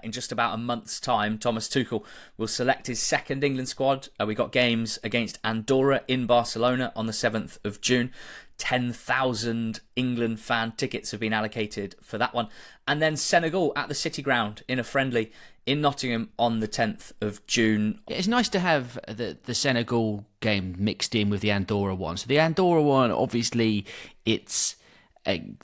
in just about a month's time, Thomas Tuchel will select his second England squad. We got games against Andorra in Barcelona on the 7th of June. 10,000 England fan tickets have been allocated for that one. And then Senegal at the City Ground in a friendly in Nottingham on the 10th of June. It's nice to have the Senegal game mixed in with the Andorra one. So the Andorra one, obviously,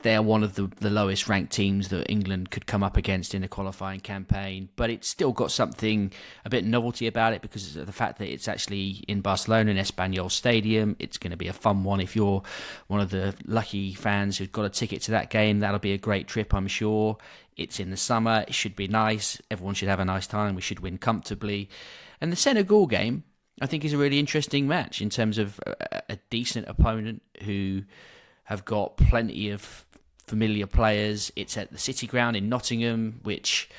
they're one of the lowest ranked teams that England could come up against in a qualifying campaign, but it's still got something, a bit novelty about it because of the fact that it's actually in Barcelona in Espanyol Stadium. It's going to be a fun one. If you're one of the lucky fans who've got a ticket to that game, that'll be a great trip, I'm sure. It's in the summer. It should be nice. Everyone should have a nice time. We should win comfortably. And the Senegal game, I think, is a really interesting match in terms of a decent opponent who have got plenty of familiar players. It's at the City Ground in Nottingham, which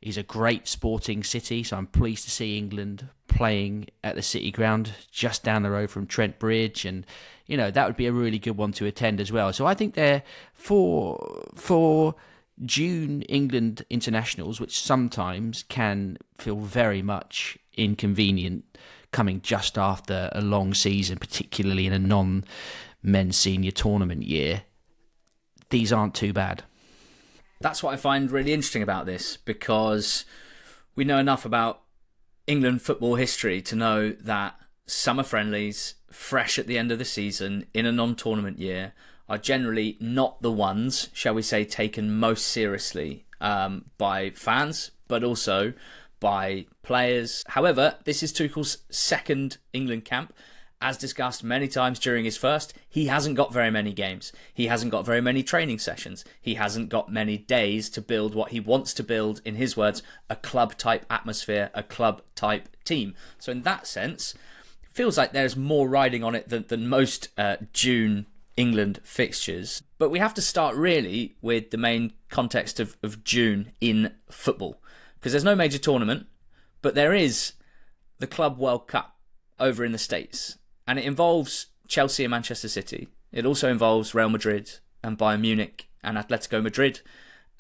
is a great sporting city. So I'm pleased to see England playing at the City Ground just down the road from Trent Bridge. And, you know, that would be a really good one to attend as well. So I think they're for June England internationals, which sometimes can feel very much inconvenient coming just after a long season, particularly in a non-men's senior tournament year. These aren't too bad. That's what I find really interesting about this, because we know enough about England football history to know that summer friendlies, fresh at the end of the season, in a non-tournament year, are generally not the ones, shall we say, taken most seriously by fans, but also by players. However, this is Tuchel's second England camp. As discussed many times during his first, he hasn't got very many games. He hasn't got very many training sessions. He hasn't got many days to build what he wants to build, in his words, a club-type atmosphere, a club-type team. So in that sense, it feels like there's more riding on it than most June England fixtures. But we have to start really with the main context of June in football, because there's no major tournament, but there is the Club World Cup over in the States. And it involves Chelsea and Manchester City. It also involves Real Madrid and Bayern Munich and Atletico Madrid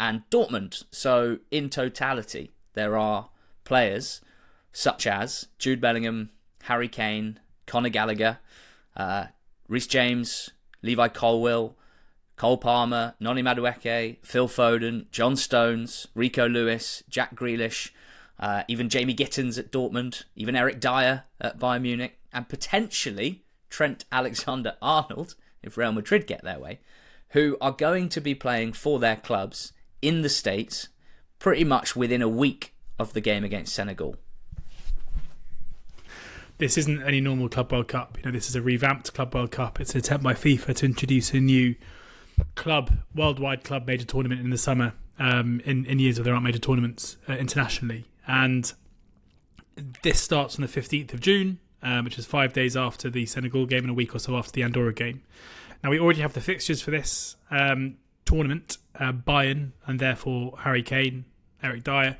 and Dortmund. So in totality, there are players such as Jude Bellingham, Harry Kane, Conor Gallagher, Reece James, Levi Colwill, Cole Palmer, Noni Madueke, Phil Foden, John Stones, Rico Lewis, Jack Grealish, even Jamie Gittins at Dortmund, even Eric Dyer at Bayern Munich, and potentially Trent Alexander-Arnold, if Real Madrid get their way, who are going to be playing for their clubs in the States pretty much within a week of the game against Senegal. This isn't any normal Club World Cup. You know, this is a revamped Club World Cup. It's an attempt by FIFA to introduce a new worldwide club major tournament in the summer, in years where there aren't major tournaments internationally. And this starts on the 15th of June, which is 5 days after the Senegal game and a week or so after the Andorra game. Now, we already have the fixtures for this tournament. Bayern, and therefore Harry Kane, Eric Dyer,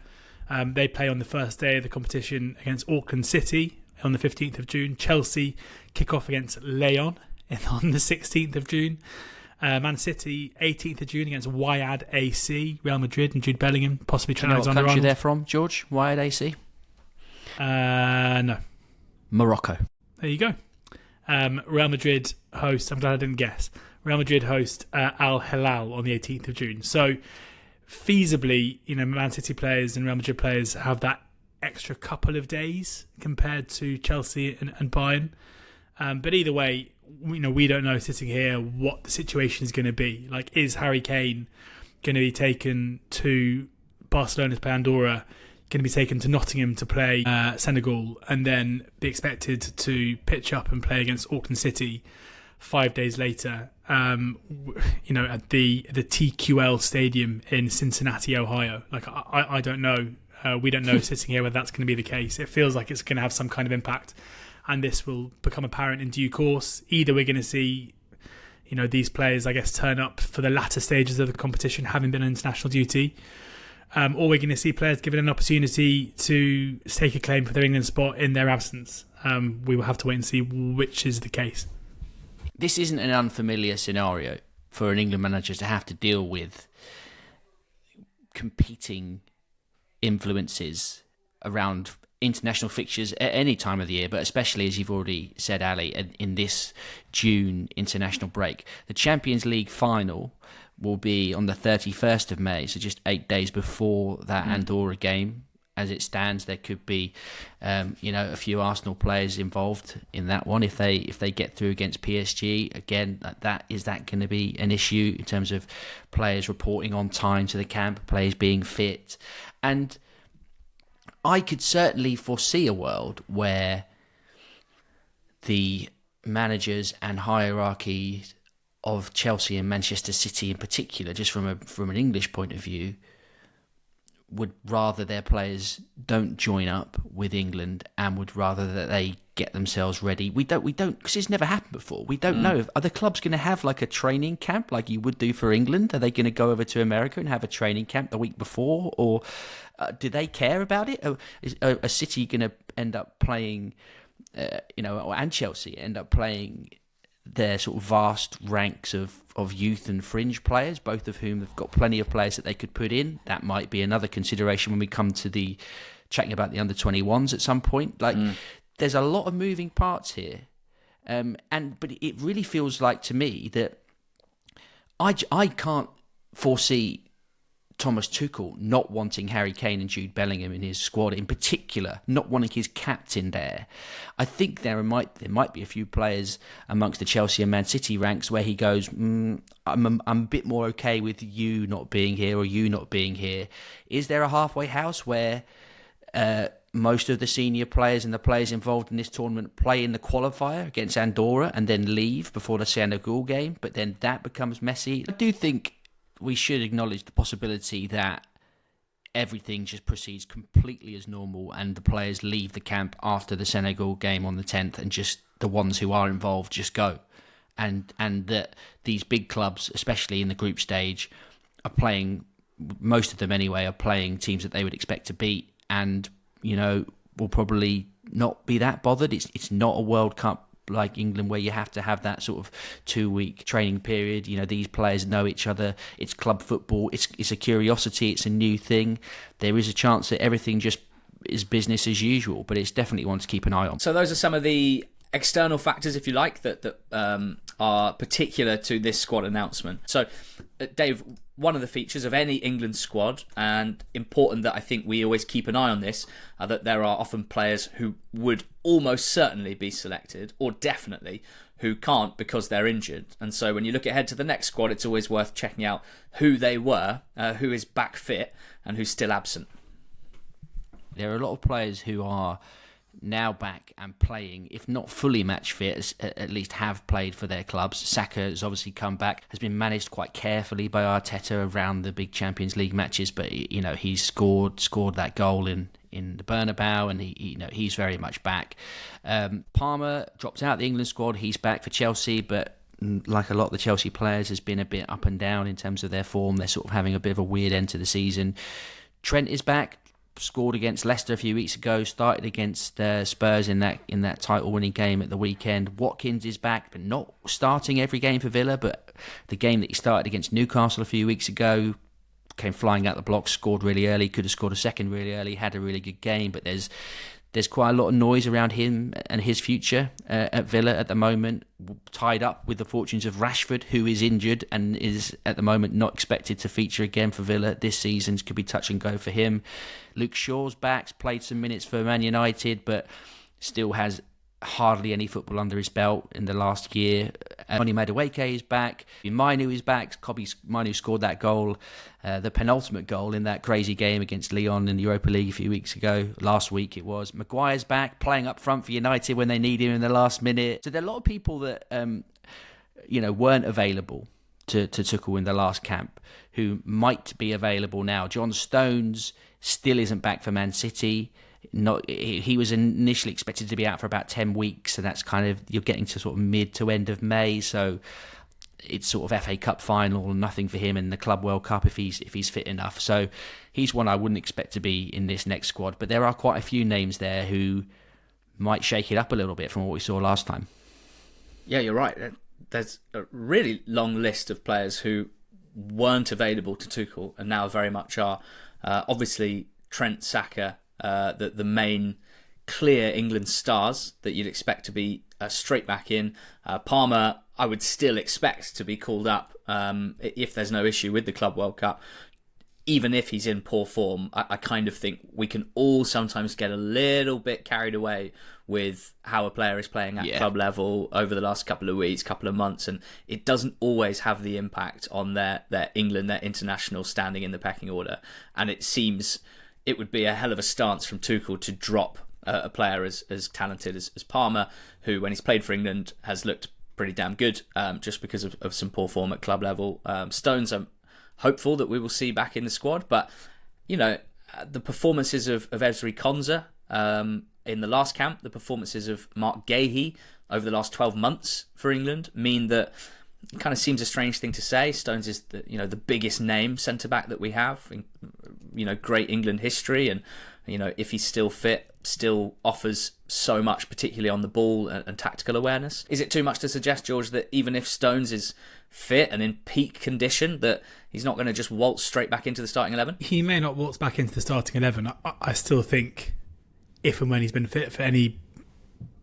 they play on the first day of the competition against Auckland City on the 15th of June. Chelsea kick off against Lyon on the 16th of June. Man City, 18th of June against Wydad AC. Real Madrid and Jude Bellingham, possibly Trent Alexander-Arnold. What country they're from, George? Wydad AC? No. Morocco. There you go. Real Madrid host, I'm glad I didn't guess, Real Madrid host Al Hilal on the 18th of June. So feasibly, you know, Man City players and Real Madrid players have that extra couple of days compared to Chelsea and Bayern. But either way, you know, we don't know sitting here what the situation is going to be. Like, is Harry Kane going to be taken to Barcelona to play Andorra, going to be taken to Nottingham to play Senegal, and then be expected to pitch up and play against Auckland City 5 days later, you know, at the TQL Stadium in Cincinnati, Ohio? Like, I don't know. We don't know sitting here whether that's going to be the case. It feels like it's going to have some kind of impact, and this will become apparent in due course. Either we're going to see, you know, these players, I guess, turn up for the latter stages of the competition, having been on international duty, or we're going to see players given an opportunity to stake a claim for their England spot in their absence. We will have to wait and see which is the case. This isn't an unfamiliar scenario for an England manager to have to deal with competing influences around international fixtures at any time of the year, but especially, as you've already said, Ali, in this June international break. The Champions League final will be on the 31st of May, so just 8 days before that Andorra game. As it stands, there could be, a few Arsenal players involved in that one if they get through against PSG. Again, is that going to be an issue in terms of players reporting on time to the camp, players being fit? And I could certainly foresee a world where the managers and hierarchy of Chelsea and Manchester City in particular, just from an English point of view, would rather their players don't join up with England and would rather that they get themselves ready. We don't, because it's never happened before. We don't know. Are the clubs going to have like a training camp like you would do for England? Are they going to go over to America and have a training camp the week before? Or do they care about it? Is a City going to end up playing, and Chelsea end up playing their sort of vast ranks of youth and fringe players, both of whom have got plenty of players that they could put in? That might be another consideration when we come to the chatting about the under-21s at some point. There's a lot of moving parts here, but it really feels like to me that I can't foresee Thomas Tuchel not wanting Harry Kane and Jude Bellingham in his squad, in particular, not wanting his captain there. I think there might be a few players amongst the Chelsea and Man City ranks where he goes, I'm a bit more okay with you not being here or you not being here. Is there a halfway house where most of the senior players and the players involved in this tournament play in the qualifier against Andorra and then leave before the Senegal game, but then that becomes messy? I do think we should acknowledge the possibility that everything just proceeds completely as normal and the players leave the camp after the Senegal game on the 10th and just the ones who are involved just go. And that these big clubs, especially in the group stage, are playing, most of them anyway, are playing teams that they would expect to beat and, will probably not be that bothered. It's not a World Cup like England where you have to have that sort of 2-week training period. These players know each other. It's club football. It's a curiosity. It's a new thing. There is a chance that everything just is business as usual, but it's definitely one to keep an eye on. So those are some of the external factors, if you like, that are particular to this squad announcement. So, Dave, one of the features of any England squad, and important that I think we always keep an eye on this, are that there are often players who would almost certainly be selected, or definitely, who can't because they're injured. And so when you look ahead to the next squad, it's always worth checking out who they were, who is back fit, and who's still absent. There are a lot of players who are now back and playing, if not fully match fit, at least have played for their clubs. Saka has obviously come back, has been managed quite carefully by Arteta around the big Champions League matches, but he's scored that goal in the Bernabeu, and he's very much back. Palmer dropped out the England squad. He's back for Chelsea, but like a lot of the Chelsea players, has been a bit up and down in terms of their form. They're sort of having a bit of a weird end to the season. Trent is back. Scored against Leicester a few weeks ago, started against Spurs in that title-winning game at the weekend. Watkins is back, but not starting every game for Villa, but the game that he started against Newcastle a few weeks ago, came flying out the blocks, scored really early, could have scored a second really early, had a really good game, but there's quite a lot of noise around him and his future at Villa at the moment, tied up with the fortunes of Rashford, who is injured and is at the moment not expected to feature again for Villa this season. Could be touch and go for him. Luke Shaw's back, played some minutes for Man United, but still has hardly any football under his belt in the last year. Oni Madueke is back. Mainoo is back. Mainoo scored that goal, the penultimate goal in that crazy game against Lyon in the Europa League a few weeks ago. Last week it was. Maguire's back, playing up front for United when they need him in the last minute. So there are a lot of people that weren't available to Tuchel in the last camp who might be available now. John Stones still isn't back for Man City. He was initially expected to be out for about 10 weeks, so that's kind of, you're getting to sort of mid to end of May, so it's sort of FA Cup final, nothing for him in the Club World Cup if he's fit enough. So he's one I wouldn't expect to be in this next squad, but there are quite a few names there who might shake it up a little bit from what we saw last time. Yeah, you're right. There's a really long list of players who weren't available to Tuchel and now very much are. Obviously, Trent, Saka, the main clear England stars that you'd expect to be straight back in. Palmer, I would still expect to be called up if there's no issue with the Club World Cup. Even if he's in poor form, I kind of think we can all sometimes get a little bit carried away with how a player is playing at club level over the last couple of weeks, couple of months, and it doesn't always have the impact on their England, their international standing in the pecking order. And it seems it would be a hell of a stance from Tuchel to drop a player as talented as Palmer, who, when he's played for England, has looked pretty damn good, just because of some poor form at club level. Stones, I'm hopeful that we will see back in the squad, but the performances of Ezri Konsa in the last camp, the performances of Mark Gahey over the last 12 months for England mean that it kind of seems a strange thing to say. Stones is the biggest name centre back that we have, great England history, and if he's still fit, still offers so much, particularly on the ball and tactical awareness. Is it too much to suggest, George, that even if Stones is fit and in peak condition, that he's not going to just waltz straight back into the starting 11? He may not waltz back into the starting 11. I still think if and when he's been fit for any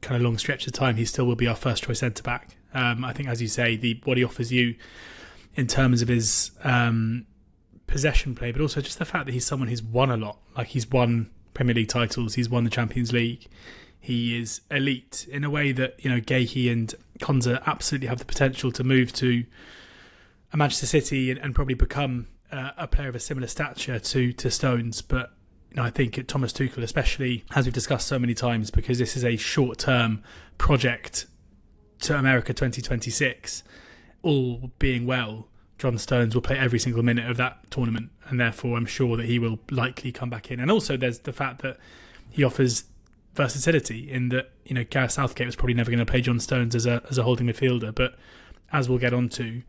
kind of long stretch of time, he still will be our first choice centre back. I think, as you say, what he offers you in terms of his possession play, but also just the fact that he's someone who's won a lot. Like, he's won Premier League titles, he's won the Champions League. He is elite in a way that Gahey and Konsa absolutely have the potential to move to a Manchester City and probably become a player of a similar stature to Stones. But I think Thomas Tuchel, especially as we've discussed so many times, because this is a short-term project to America 2026, all being well, John Stones will play every single minute of that tournament, and therefore I'm sure that he will likely come back in. And also there's the fact that he offers versatility in that, Gareth Southgate was probably never going to play John Stones as a holding midfielder, but as we'll get on to,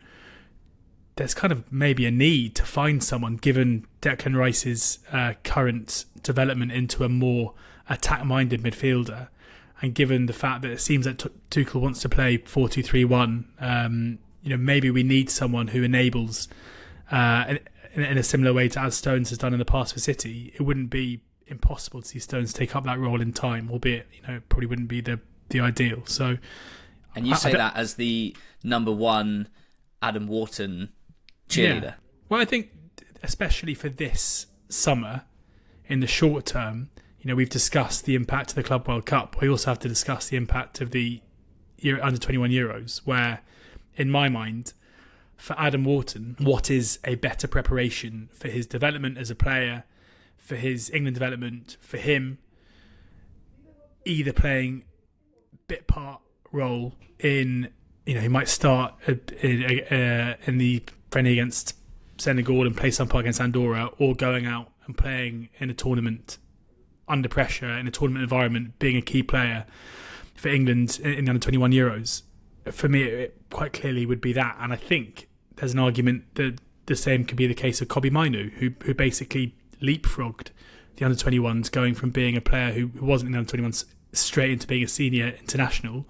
there's kind of maybe a need to find someone, given Declan Rice's current development into a more attack-minded midfielder, and given the fact that it seems that Tuchel wants to play 4-2-3-1, maybe we need someone who enables, in a similar way to as Stones has done in the past for City. It wouldn't be impossible to see Stones take up that role in time, albeit it probably wouldn't be the ideal. So, and you say that as the number one Adam Wharton cheerleader. Yeah. Well, I think especially for this summer, in the short term, we've discussed the impact of the Club World Cup. We also have to discuss the impact of the Under-21 Euros, where, in my mind, for Adam Wharton, what is a better preparation for his development as a player, for his England development, for him either playing bit part role in, he might start in the friendly against Senegal and play some part against Andorra, or going out and playing in a tournament under pressure, in a tournament environment, being a key player for England in the Under-21 Euros. For me, it quite clearly would be that. And I think there's an argument that the same could be the case of Kobbie Mainoo, who basically leapfrogged the Under-21s, going from being a player who wasn't in the Under-21s straight into being a senior international.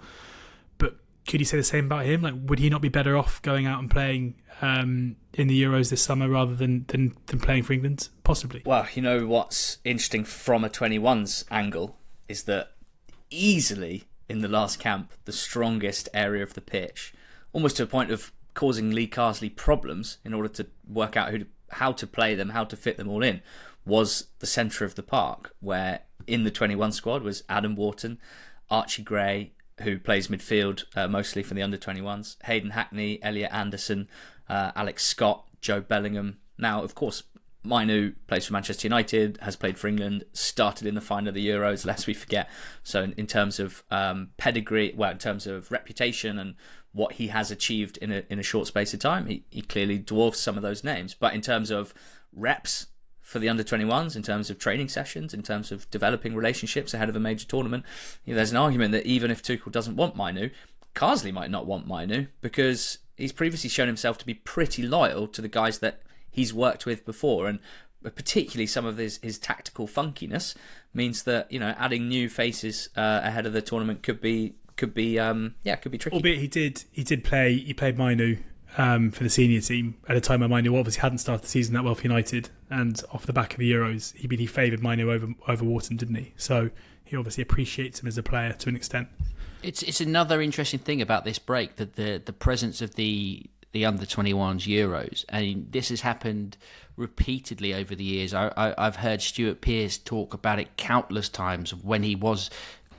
But could you say the same about him? Like, would he not be better off going out and playing in the Euros this summer rather than playing for England? Possibly. Well, what's interesting from a 21s angle is that easily in the last camp, the strongest area of the pitch, almost to a point of causing Lee Carsley problems in order to work out how to play them, how to fit them all in, was the centre of the park, where in the 21 squad was Adam Wharton, Archie Gray, who plays midfield mostly for the under-21s, Hayden Hackney, Elliot Anderson, Alex Scott, Joe Bellingham. Now, of course, Mainoo plays for Manchester United, has played for England, started in the final of the Euros, lest we forget. So in terms of pedigree, in terms of reputation and what he has achieved in a short space of time, he clearly dwarfs some of those names. But in terms of reps for the under-21s, in terms of training sessions, in terms of developing relationships ahead of a major tournament, there's an argument that even if Tuchel doesn't want Mainoo, Carsley might not want Mainoo, because he's previously shown himself to be pretty loyal to the guys that he's worked with before, and particularly some of his tactical funkiness means that adding new faces ahead of the tournament could be tricky. Albeit he played Mainoo for the senior team at a time when Mainoo obviously hadn't started the season that well for United, and off the back of the Euros, he favoured Mainoo over Wharton, didn't he? So he obviously appreciates him as a player to an extent. It's another interesting thing about this break, that the presence of the under-21s Euros, and this has happened repeatedly over the years. I've heard Stuart Pearce talk about it countless times when he was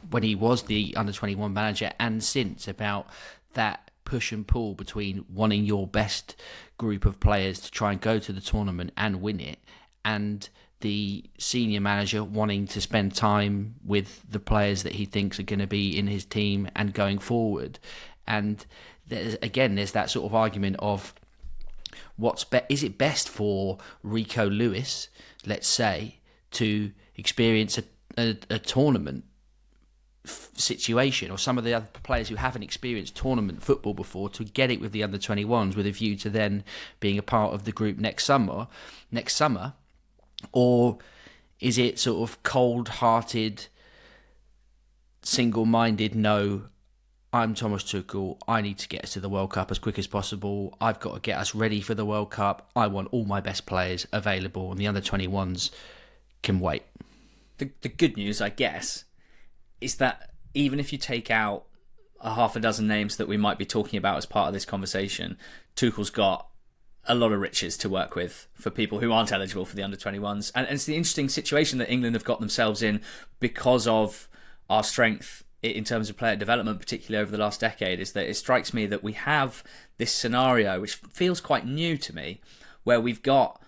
the under-21 manager, and since, about that push and pull between wanting your best group of players to try and go to the tournament and win it, and the senior manager wanting to spend time with the players that he thinks are going to be in his team and going forward. And there's that sort of argument of is it best for Rico Lewis, let's say, to experience a tournament situation, or some of the other players who haven't experienced tournament football before, to get it with the under-21s with a view to then being a part of the group next summer, or is it sort of cold-hearted, single-minded, no, I'm Thomas Tuchel, I need to get us to the World Cup as quick as possible, I've got to get us ready for the World Cup, I want all my best players available, and the under-21s can wait? The good news, I guess, is that even if you take out a half a dozen names that we might be talking about as part of this conversation, Tuchel's got a lot of riches to work with for people who aren't eligible for the under-21s. And it's the interesting situation that England have got themselves in because of our strength in terms of player development, particularly over the last decade, is that it strikes me that we have this scenario, which feels quite new to me, where we've got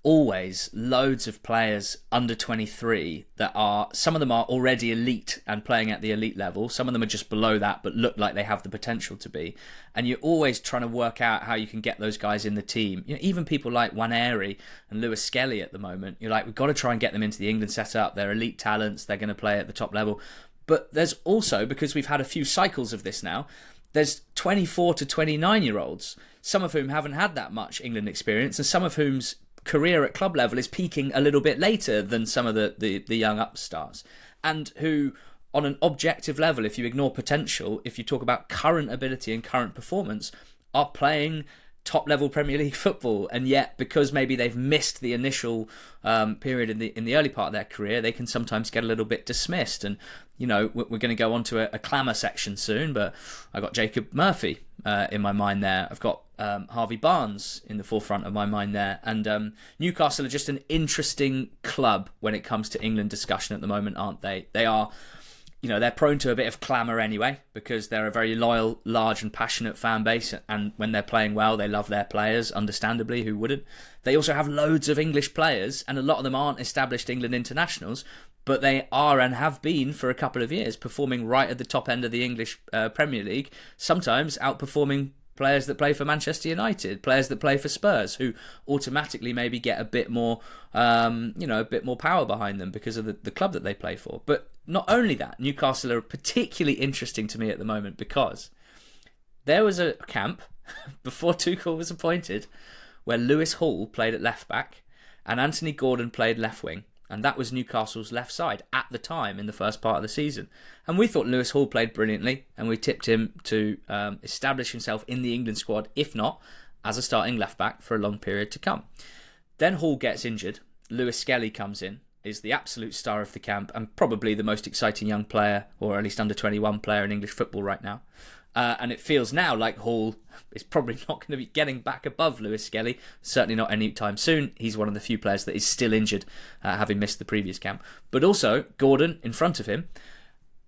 always loads of players under 23 that are, some of them are already elite and playing at the elite level, some of them are just below that but look like they have the potential to be, and you're always trying to work out how you can get those guys in the team. You know, even people like Waneri and Lewis Skelly at the moment, you're like, we've got to try and get them into the England setup. They're elite talents, they're going to play at the top level. But there's also, because we've had a few cycles of this now, there's 24 to 29 year olds, some of whom haven't had that much England experience, and some of whom's career at club level is peaking a little bit later than some of the young upstarts, and who, on an objective level, if you ignore potential, if you talk about current ability and current performance, are playing top level Premier League football, and yet because maybe they've missed the initial period in the early part of their career, they can sometimes get a little bit dismissed. And you know, we're going to go on to a Clamour section soon, but I got Jacob Murphy in my mind there. I've got Harvey Barnes in the forefront of my mind there, and Newcastle are just an interesting club when it comes to England discussion at the moment, aren't they? They are, you know, they're prone to a bit of clamour anyway, because they're a very loyal, large and passionate fan base, and when they're playing well, they love their players, understandably, who wouldn't? They also have loads of English players, and a lot of them aren't established England internationals, but they are and have been for a couple of years performing right at the top end of the English Premier League, sometimes outperforming players that play for Manchester United, players that play for Spurs, who automatically maybe get a bit more, a bit more power behind them because of the club that they play for. But not only that, Newcastle are particularly interesting to me at the moment because there was a camp before Tuchel was appointed where Lewis Hall played at left back and Anthony Gordon played left wing. And that was Newcastle's left side at the time in the first part of the season. And we thought Lewis Hall played brilliantly, and we tipped him to establish himself in the England squad, if not as a starting left back for a long period to come. Then Hall gets injured. Lewis Skelly comes in, is the absolute star of the camp, and probably the most exciting young player, or at least under 21 player in English football right now. And it feels now like Hall is probably not going to be getting back above Lewis Skelly, certainly not any time soon. He's one of the few players that is still injured, having missed the previous camp. But also, Gordon, in front of him,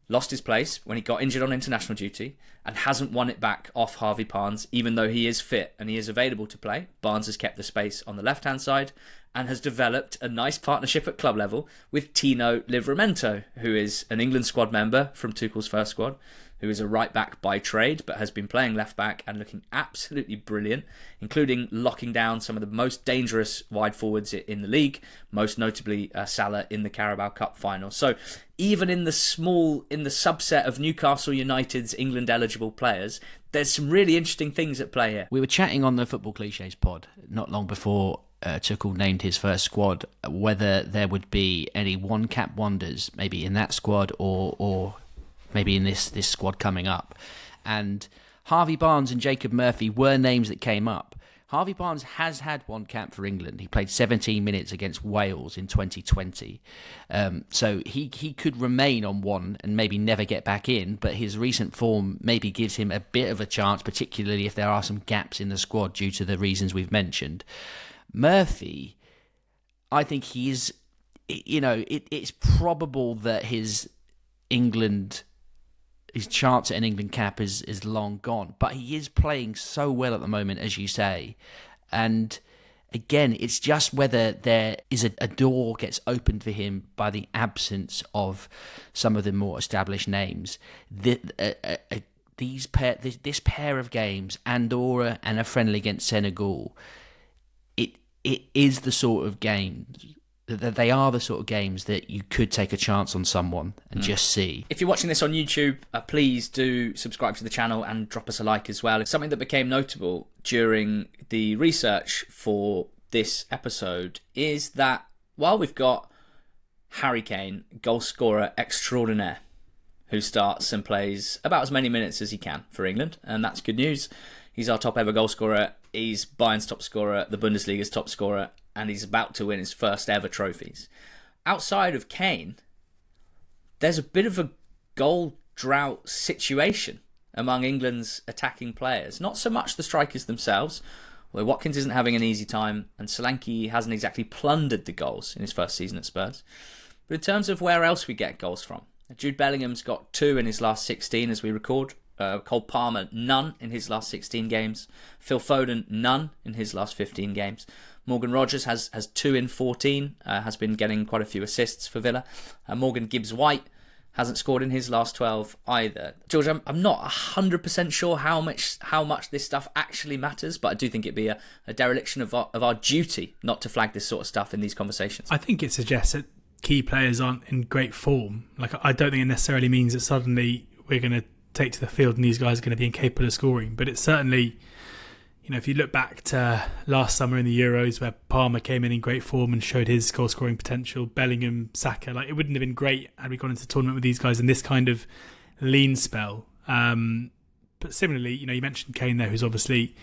lost his place when he got injured on international duty and hasn't won it back off Harvey Barnes, even though he is fit and he is available to play. Barnes has kept the space on the left-hand side and has developed a nice partnership at club level with Tino Livramento, who is an England squad member from Tuchel's first squad, who is a right back by trade but has been playing left back and looking absolutely brilliant, including locking down some of the most dangerous wide forwards in the league, most notably Salah in the Carabao Cup final. So even in the subset of Newcastle United's England eligible players, there's some really interesting things at play here. We were chatting on the Football Clichés pod not long before Tuchel named his first squad, whether there would be any one-cap wonders maybe in that squad or maybe in this squad coming up. And Harvey Barnes and Jacob Murphy were names that came up. Harvey Barnes has had one cap for England. He played 17 minutes against Wales in 2020. So he could remain on one and maybe never get back in, but his recent form maybe gives him a bit of a chance, particularly if there are some gaps in the squad due to the reasons we've mentioned. Murphy, I think he's, it's probable that his chance at an England cap is long gone, but he is playing so well at the moment, as you say. And again, it's just whether there is a door gets opened for him by the absence of some of the more established names. This pair of games, Andorra and a friendly against Senegal, it is the sort of games. They are the sort of games that you could take a chance on someone and just see. If you're watching this on YouTube, please do subscribe to the channel and drop us a like as well. It's something that became notable during the research for this episode is that while we've got Harry Kane, goal scorer extraordinaire, who starts and plays about as many minutes as he can for England, and that's good news. He's our top ever goal scorer. He's Bayern's top scorer, the Bundesliga's top scorer, and he's about to win his first ever trophies. Outside of Kane, there's a bit of a goal drought situation among England's attacking players. Not so much the strikers themselves, although Watkins isn't having an easy time and Solanke hasn't exactly plundered the goals in his first season at Spurs. But in terms of where else we get goals from, Jude Bellingham's got 2 in his last 16 as we record. Cole Palmer, none in his last 16 games. Phil Foden, none in his last 15 games. Morgan Rogers has 2 in 14, has been getting quite a few assists for Villa. Morgan Gibbs-White hasn't scored in his last 12 either. George, I'm not 100% sure how much this stuff actually matters, but I do think it'd be a dereliction of our duty not to flag this sort of stuff in these conversations. I think it suggests that key players aren't in great form. I don't think it necessarily means that suddenly we're going to take to the field and these guys are going to be incapable of scoring, but it's certainly, if you look back to last summer in the Euros where Palmer came in great form and showed his goal scoring potential, Bellingham, Saka, it wouldn't have been great had we gone into the tournament with these guys in this kind of lean spell. But similarly, you mentioned Kane there, who's obviously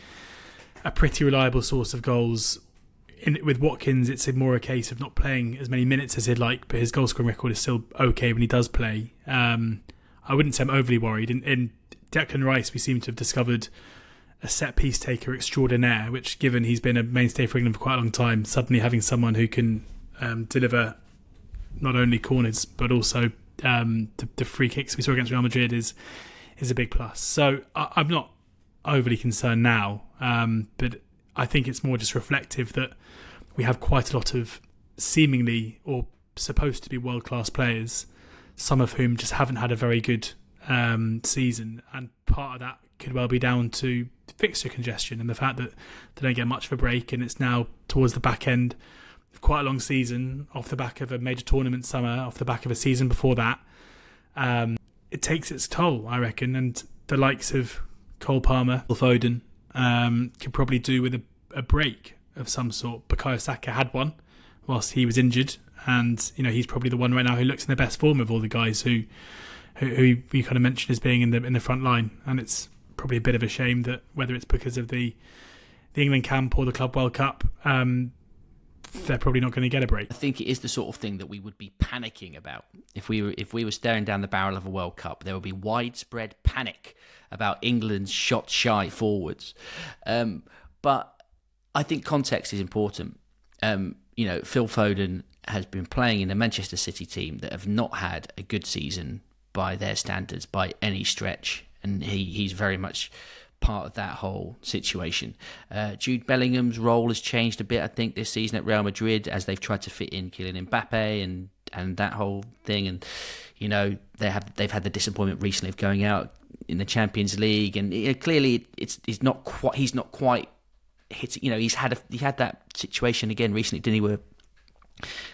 a pretty reliable source of goals. With Watkins, it's more a case of not playing as many minutes as he'd like, but his goal scoring record is still okay when he does play. I wouldn't say I'm overly worried. In Declan Rice, we seem to have discovered a set-piece taker extraordinaire, which, given he's been a mainstay for England for quite a long time, suddenly having someone who can deliver not only corners, but also the free kicks we saw against Real Madrid is a big plus. So I'm not overly concerned now, but I think it's more just reflective that we have quite a lot of seemingly or supposed to be world-class players, some of whom just haven't had a very good season, and part of that could well be down to fixture congestion and the fact that they don't get much of a break, and it's now towards the back end of quite a long season, off the back of a major tournament summer, off the back of a season before that. It takes its toll, I reckon, and the likes of Cole Palmer, Foden, could probably do with a break of some sort. Bukayo Saka had one whilst he was injured, and he's probably the one right now who looks in the best form of all the guys who you kind of mentioned as being in the front line. And it's probably a bit of a shame that whether it's because of the England camp or the Club World Cup, they're probably not going to get a break. I think it is the sort of thing that we would be panicking about if we were staring down the barrel of a World Cup. There would be widespread panic about England's shot-shy forwards. But I think context is important. Phil Foden has been playing in a Manchester City team that have not had a good season by their standards by any stretch, and he's very much part of that whole situation. Jude Bellingham's role has changed a bit, I think, this season at Real Madrid as they've tried to fit in Kylian Mbappe and that whole thing, and they've had the disappointment recently of going out in the Champions League, and clearly he's not quite hitting. He had that situation again recently, didn't he? Where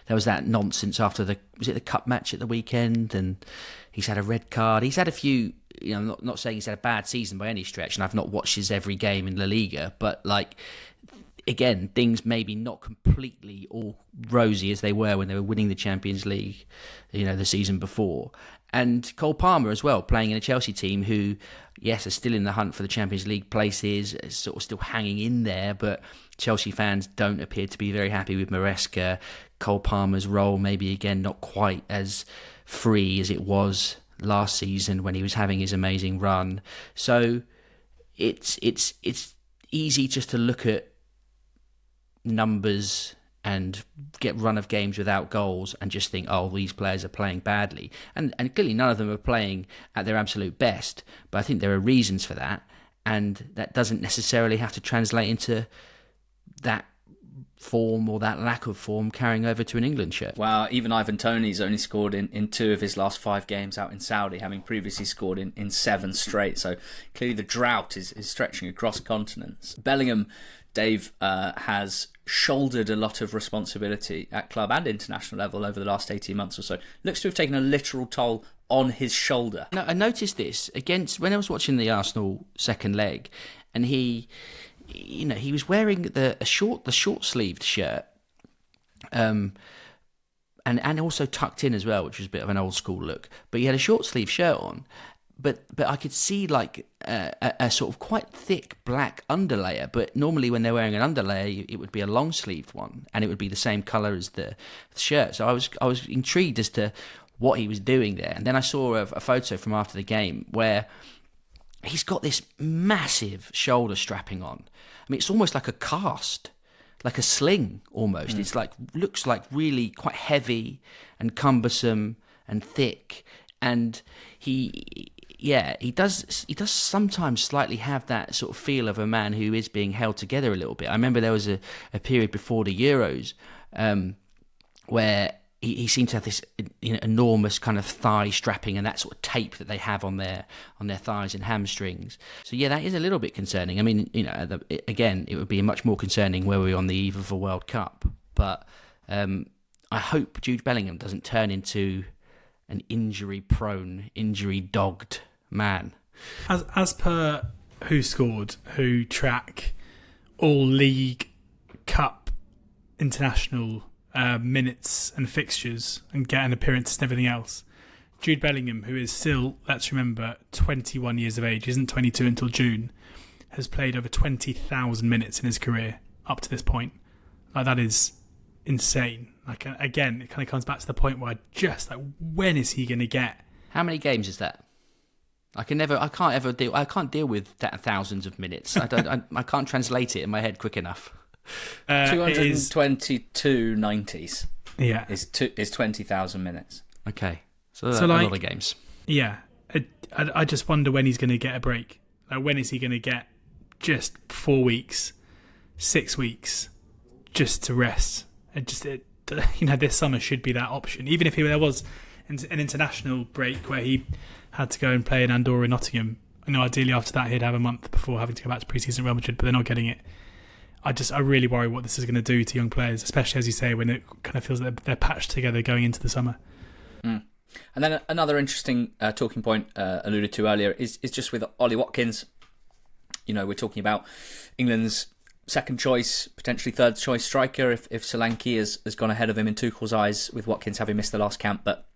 there was that nonsense after the cup match at the weekend, and he's had a red card. He's had a few. I'm not saying he's had a bad season by any stretch, and I've not watched his every game in La Liga, but again, things maybe not completely all rosy as they were when they were winning the Champions League, the season before. And Cole Palmer as well, playing in a Chelsea team who, yes, are still in the hunt for the Champions League places, sort of still hanging in there, but Chelsea fans don't appear to be very happy with Maresca. Cole Palmer's role maybe, again, not quite as free as it was last season when he was having his amazing run. So it's easy just to look at numbers and get run of games without goals and just think, oh, these players are playing badly. And clearly none of them are playing at their absolute best, but I think there are reasons for that, and that doesn't necessarily have to translate into that form or that lack of form carrying over to an England shirt. Well, even Ivan Toney's only scored in 2 of his last 5 games out in Saudi, having previously scored in 7 straight. So clearly the drought is stretching across continents. Bellingham, Dave, has shouldered a lot of responsibility at club and international level over the last 18 months or so. Looks to have taken a literal toll on his shoulder. Now, I noticed this when I was watching the Arsenal second leg, and he was wearing the short sleeved shirt, and also tucked in as well, which was a bit of an old school look. But he had a short sleeve shirt on, but I could see like a sort of quite thick black underlayer. But normally when they're wearing an underlayer, it would be a long sleeved one, and it would be the same colour as the shirt. So I was intrigued as to what he was doing there. And then I saw a photo from after the game where he's got this massive shoulder strapping on. I mean, it's almost like a cast, like a sling almost. It's like, looks like really quite heavy and cumbersome and thick. And he does sometimes slightly have that sort of feel of a man who is being held together a little bit. I remember there was a period before the Euros where he seemed to have this enormous kind of thigh strapping and that sort of tape that they have on their thighs and hamstrings. So yeah, that is a little bit concerning. I mean, again, it would be much more concerning were we on the eve of a World Cup. But I hope Jude Bellingham doesn't turn into an injury-prone, injury-dogged man. As per Who Scored, who track all league, cup, international minutes and fixtures and get an appearance and everything else, Jude Bellingham, who is still, let's remember, 21 years of age, isn't 22 until June, has played over 20,000 minutes in his career up to this point. Like, that is insane. Like, again, it kind of comes back to the point where when is he going to get? How many games is that? I can't deal with thousands of minutes. I can't translate it in my head quick enough. 222 90s. Yeah, is 20,000 minutes. Okay, so a lot of games. Yeah, I just wonder when he's going to get a break. Like, when is he going to get just 4 weeks, 6 weeks, just to rest? This summer should be that option. Even if there was an international break where he had to go and play in Andorra and Nottingham, ideally after that he'd have a month before having to go back to pre-season Real Madrid, but they're not getting it. I really worry what this is going to do to young players, especially, as you say, when it kind of feels like they're patched together going into the summer. And then another interesting talking point alluded to earlier is just with Ollie Watkins. We're talking about England's second choice, potentially third choice striker if Solanke has gone ahead of him in Tuchel's eyes, with Watkins having missed the last camp, but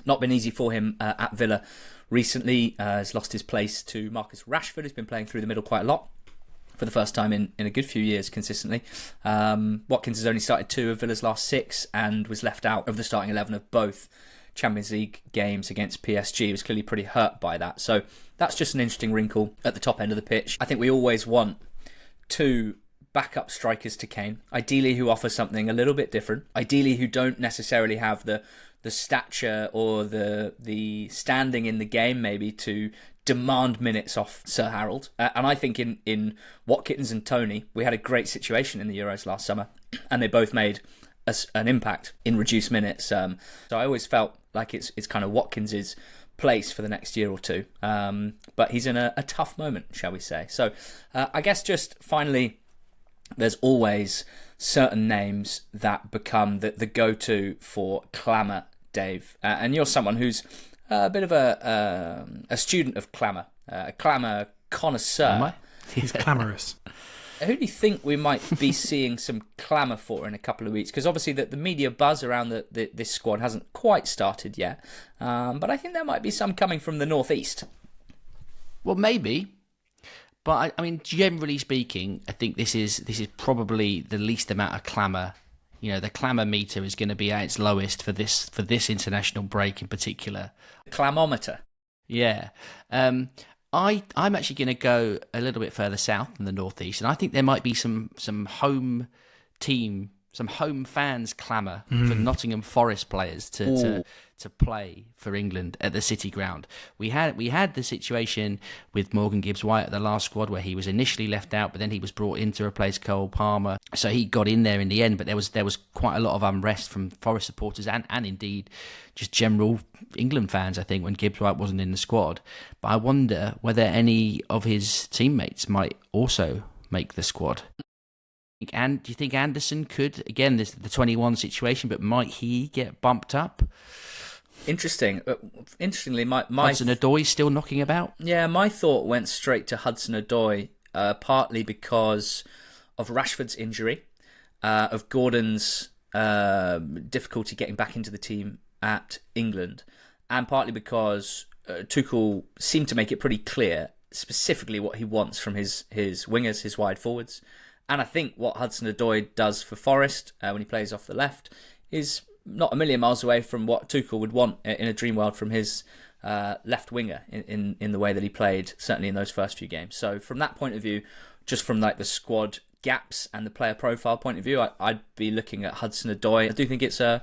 not been easy for him at Villa recently. Has lost his place to Marcus Rashford, who's been playing through the middle quite a lot for the first time in a good few years consistently. Watkins has only started 2 of Villa's last 6 and was left out of the starting 11 of both Champions League games against PSG. He was clearly pretty hurt by that. So that's just an interesting wrinkle at the top end of the pitch. I think we always want 2 backup strikers to Kane, ideally who offer something a little bit different, ideally who don't necessarily have the stature or the standing in the game maybe to demand minutes off Sir Harold. And I think in Watkins and Toney, we had a great situation in the Euros last summer, and they both made an impact in reduced minutes. So I always felt like it's kind of Watkins's place for the next year or two. But he's in a tough moment, shall we say. So I guess just finally, there's always certain names that become the go-to for clamour, Dave. And you're someone who's a bit of a student of clamour, a clamour connoisseur. He's clamorous. Who do you think we might be seeing some clamour for in a couple of weeks? Because obviously the media buzz around this squad hasn't quite started yet. But I think there might be some coming from the northeast. Well, maybe. But I mean, generally speaking, I think this is probably the least amount of clamour. You know, the clamour meter is going to be at its lowest for this international break in particular. Clamometer. Yeah. I'm actually going to go a little bit further south than the northeast, and I think there might be some home fans clamour for Nottingham Forest players to play for England at the City Ground. We had the situation with Morgan Gibbs-White at the last squad where he was initially left out, but then he was brought in to replace Cole Palmer. So he got in there in the end, but there was quite a lot of unrest from Forest supporters and indeed just general England fans, I think, when Gibbs-White wasn't in the squad. But I wonder whether any of his teammates might also make the squad. And do you think Anderson could, again, this the 21 situation, but might he get bumped up? Interestingly, my Hudson-Odoi still knocking about? Yeah, my thought went straight to Hudson-Odoi, partly because of Rashford's injury, of Gordon's difficulty getting back into the team at England, and partly because Tuchel seemed to make it pretty clear specifically what he wants from his wingers, his wide forwards. And I think what Hudson-Odoi does for Forest when he plays off the left is not a million miles away from what Tuchel would want in a dream world from his left winger in the way that he played, certainly in those first few games. So from that point of view, just from like the squad gaps and the player profile point of view, I'd be looking at Hudson-Odoi. I do think it's a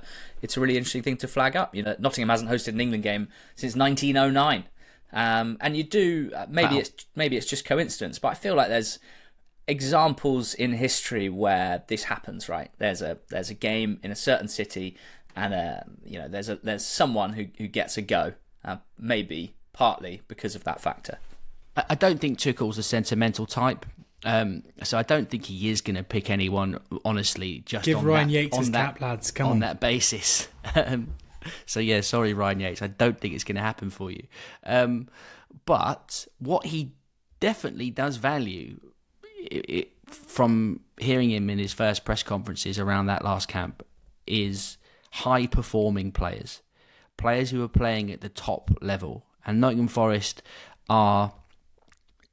really interesting thing to flag up. You know, Nottingham hasn't hosted an England game since 1909, and you do maybe it's just coincidence, but I feel like there's examples in history where this happens, right? There's a game in a certain city, and there's someone who gets a go, maybe partly because of that factor. I don't think Tuchel's a sentimental type, so I don't think he is going to pick anyone. Honestly, just give on Ryan that, Yates on his that, cap, lads. Come on that basis. So yeah, sorry Ryan Yates, I don't think it's going to happen for you. But what he definitely does value, from hearing him in his first press conferences around that last camp, is high-performing players who are playing at the top level. And Nottingham Forest are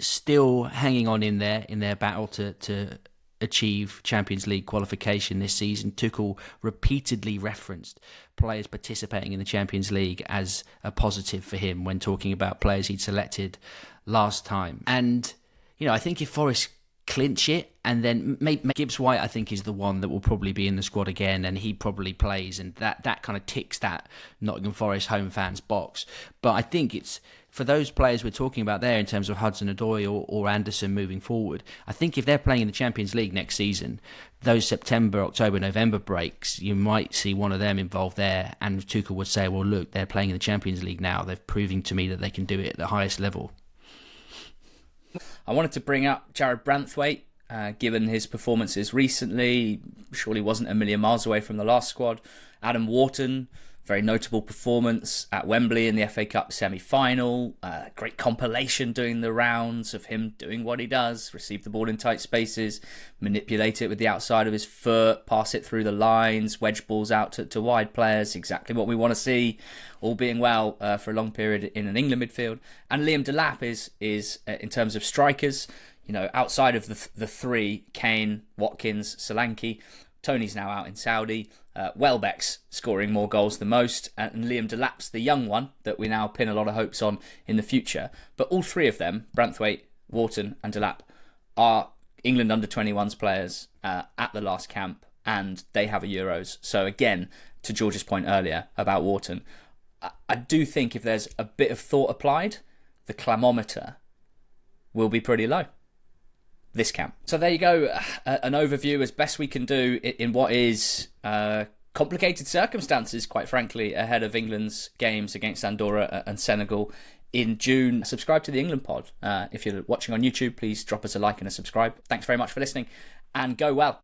still hanging on in their battle to achieve Champions League qualification this season. Tuchel repeatedly referenced players participating in the Champions League as a positive for him when talking about players he'd selected last time. And, you know, I think if Forest clinch it, and then Gibbs-White, I think, is the one that will probably be in the squad again, and he probably plays, and that kind of ticks that Nottingham Forest home fans box. But I think it's for those players we're talking about there in terms of Hudson-Odoi or Anderson moving forward. I think if they're playing in the Champions League next season, those September, October, November breaks, you might see one of them involved there, and Tuchel would say, well, look, they're playing in the Champions League now. They're proving to me that they can do it at the highest level. I wanted to bring up Jarrad Branthwaite, given his performances recently. Surely wasn't a million miles away from the last squad. Adam Wharton, very notable performance at Wembley in the FA Cup semi-final. Great compilation doing the rounds of him doing what he does. Receive the ball in tight spaces, manipulate it with the outside of his foot, pass it through the lines, wedge balls out to wide players. Exactly what we want to see, all being well for a long period in an England midfield. And Liam Delap is in terms of strikers, you know, outside of the three, Kane, Watkins, Solanke, Tony's now out in Saudi. Welbeck's scoring more goals than most, and Liam Delap's the young one that we now pin a lot of hopes on in the future. But all three of them, Branthwaite, Wharton and Delap, are England under-21s players at the last camp, and they have a Euros. So again, to George's point earlier about Wharton, I do think if there's a bit of thought applied, the clamometer will be pretty low this camp. So there you go, an overview as best we can do in what is complicated circumstances, quite frankly, ahead of England's games against Andorra and Senegal in June. Subscribe to the England pod. If you're watching on YouTube, please drop us a like and a subscribe. Thanks very much for listening, and go well.